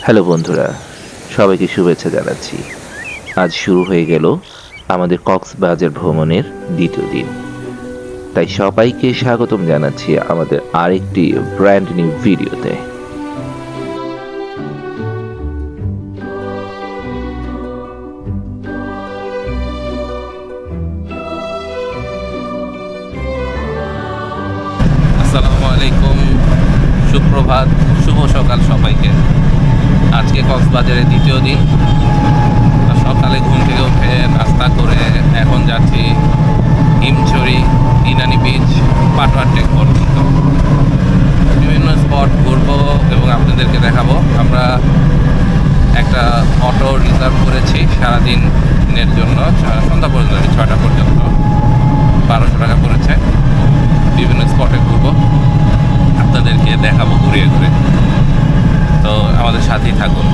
Hello বন্ধুরা, সবাইকে শুভেচ্ছা জানাচ্ছি। আজ শুরু হয়ে গেল আমাদের কক্সবাজার ভ্রমণের দ্বিতীয় দিন। তাই সবাইকে স্বাগতম জানাচ্ছি আমাদের আরেকটি ব্র্যান্ড নিউ ভিডিওতে। আসসালামু আলাইকুম, সুপ্রভাত, শুভ সকাল সবাইকে। আজকে কক্সবাজারের দ্বিতীয় দিন। সকালে ঘুম থেকে উঠে নাস্তা করে এখন যাচ্ছি হিমছড়ি, ইনানি বিচ, পাটোয়ার টেক পর্যন্ত। বিভিন্ন স্পট ঘুরবো এবং আপনাদেরকে দেখাবো। আমরা একটা অটো রিজার্ভ করেছি সারাদিনের জন্য, সন্ধ্যা পর্যন্ত, 6টা পর্যন্ত। 1200 টাকা পড়েছে। বিভিন্ন স্পটে ঘুরবো, আপনাদেরকে দেখাবো ঘুরিয়ে ঘুরে। তো আমাদের সাথেই থাকুন।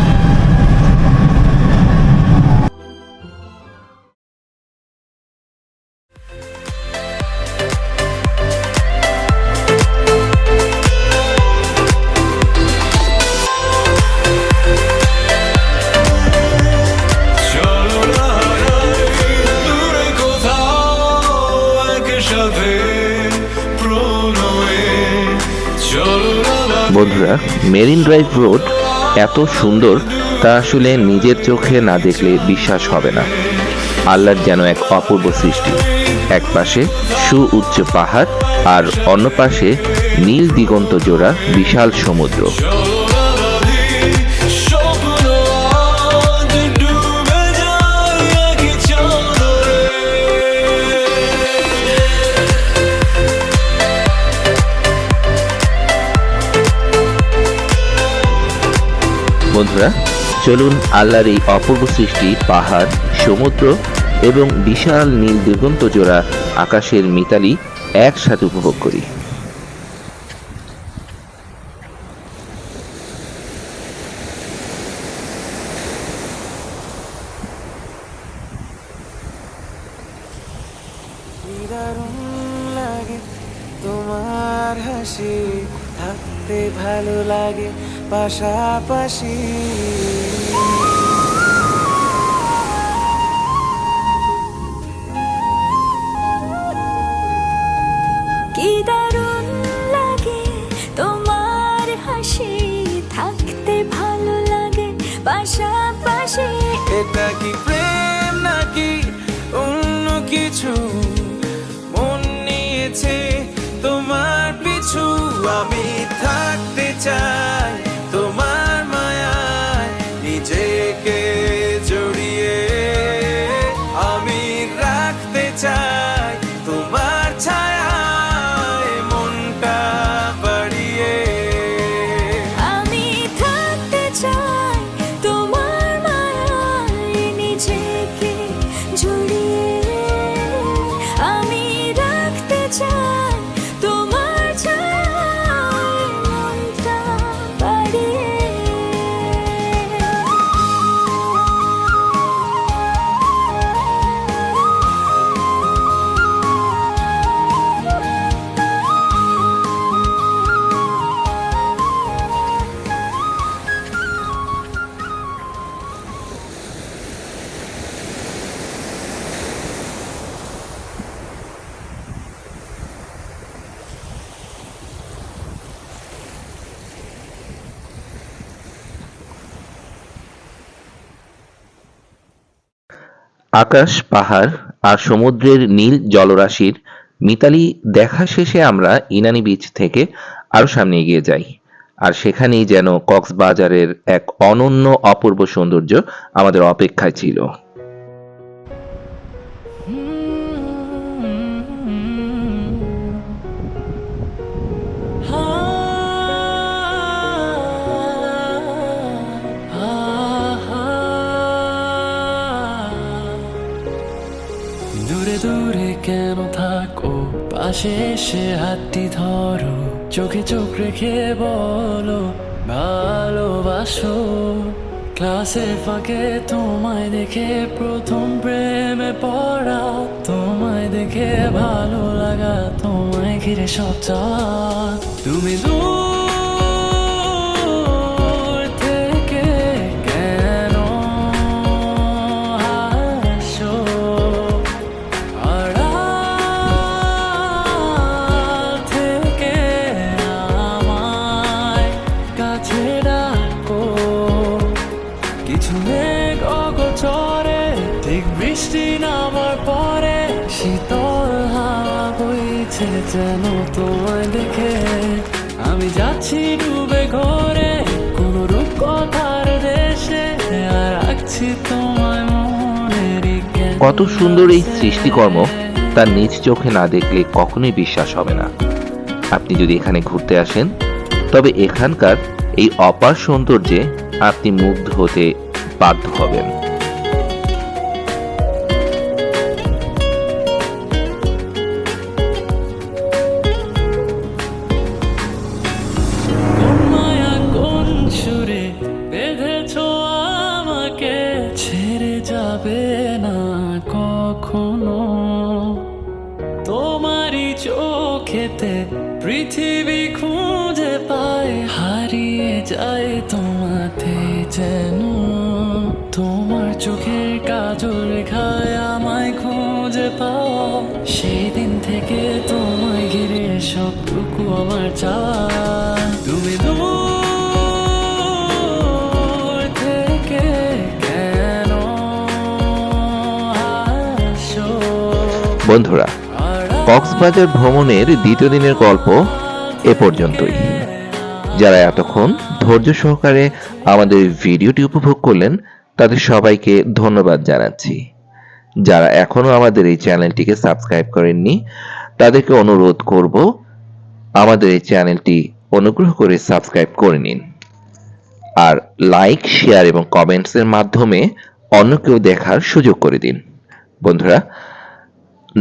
বন্ধুরা, মেরিন ড্রাইভ রোড এত সুন্দর তা আসলে নিজের চোখে না দেখলে বিশ্বাস হবে না। আল্লাহর যেন এক অপূর্ব সৃষ্টি। এক পাশে সুউচ্চ পাহাড় আর অন্য পাশে নীল দিগন্ত জোড়া বিশাল সমুদ্র। বন্ধুরা, চলুন আল্লাহর এই অপূর্ব সৃষ্টি, পাহাড়, সমুদ্র এবং বিশাল নীল দিগন্ত জোড়া আকাশের মিতালি একসাথে উপভোগ করি। তোমার হাসি থাকতে ভালো লাগে পাশাপাশি। কি দারুণ লাগে তোমার হাসি থাকতে ভালো লাগে পাশাপাশি। এটা কি প্রেম নাকি অন্য কিছু? মন নিয়েছে তোমার পিছু। আমি থাকতে চাই তোমার মায়ায় নিজেকে জড়িয়ে। আমি রাখতে চাই তোমার ছায়ায় মনটা বাড়িয়ে। আমি থাকতে চাই তোমার মায়ায় নিজেকে জড়িয়ে। আমি রাখতে চাই তোমার ছায়ায় মনটা বাড়িয়ে। আকাশ, পাহাড় আর সমুদ্রের নীল জলরাশির মিতালি দেখা শেষে আমরা ইনানি বিচ থেকে আরো সামনে এগিয়ে যাই। আর সেখানেই যেন কক্সবাজারের এক অনন্য অপূর্ব সৌন্দর্য আমাদের অপেক্ষায় ছিল। দূরে দূরে কেন থাকো, পাশে এসে হাতটি ধরো, চোখে চোখ রেখে বলো ভালোবাসো। ক্লাসের ফাঁকে তোমায় দেখে প্রথম প্রেমে পড়া, তোমায় দেখে ভালো লাগা, তোমায় ঘিরে সব চাওয়া। তুমি দূর থেকে বৃষ্টি নামার পরে শীতল হাওয়া বইছে যেন তোমায় দেখে। আমি যাচ্ছি ডুবে ঘরে কোনো রূপকথার দেশে, আর রাখছি তোমায় মনেরই কেন্দ্রে। কত সুন্দর এই সৃষ্টিকর্ম তার নিজ চোখে না দেখলে কখনোই বিশ্বাস হবে না। আপনি যদি এখানে ঘুরতে আসেন তবে এখানকার এই অপার সৌন্দর্যে আপনি মুগ্ধ হতে বাধ্য হবেন। কোন মায়া কোন সুরে বেঁধেছো আমাকে, ছেড়ে যাবে না কখনো। তোমারই চোখেতে পৃথিবী খুঁজে পায়, হারিয়ে যায় তোমাতে যেন। তোমার চোখের কাজল রেখায় আমায় খুঁজে পাও, সেদিন থেকে তোমায় ঘিরে সবটুকু আমার চাওয়া। তুমি দূর থেকে কেন আসো? বন্ধুরা, কক্সবাজার ভ্রমণের দ্বিতীয় দিনের গল্প এ পর্যন্তই। যারা এতক্ষণ ধৈর্য সহকারে আমাদের ভিডিওটি উপভোগ করলেন তাদের সবাইকে ধন্যবাদ জানাচ্ছি। যারা এখনো আমাদের এই চ্যানেলটিকে সাবস্ক্রাইব করেননি তাদেরকে অনুরোধ করব আমাদের এই চ্যানেলটি অনুগ্রহ করে সাবস্ক্রাইব করে নিন, আর লাইক, শেয়ার এবং কমেন্টসের মাধ্যমে অন্যকেও দেখার সুযোগ করে দিন। বন্ধুরা,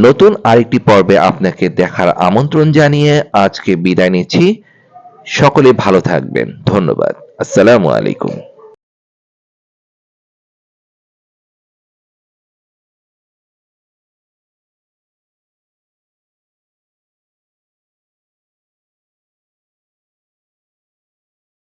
নতুন আরেকটি পর্বে আপনাকে দেখার আমন্ত্রণ জানিয়ে আজকে বিদায় নিচ্ছি। সকলে ভালো থাকবেন। ধন্যবাদ। আসসালামু আলাইকুম।